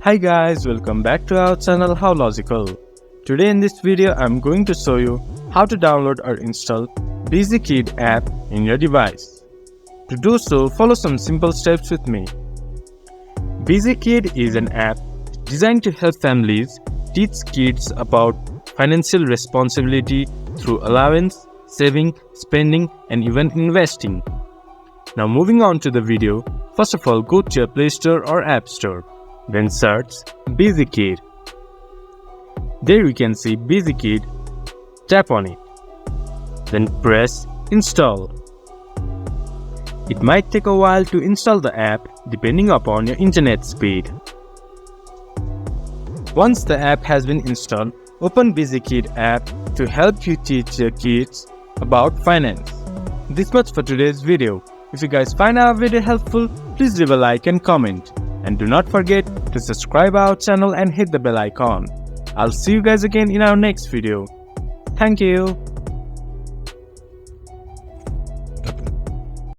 Hi guys, welcome back to our channel How Logical. Today in this video I'm going to show you how to download or install BusyKid app in your device. To do so, follow some simple steps with me. BusyKid is an app designed to help families teach kids about financial responsibility through allowance, saving, spending and even investing. Now moving on to the video, first of all go to your Play Store or App Store. Then search BusyKid. There you can see BusyKid. Tap on it. Then press install. It might take a while to install the app depending upon your internet speed. Once the app has been installed, open BusyKid app to help you teach your kids about finance. This much for today's video. If you guys find our video helpful, please leave a like and comment. And do not forget to subscribe our channel and hit the bell icon. I'll see you guys again in our next video. Thank you.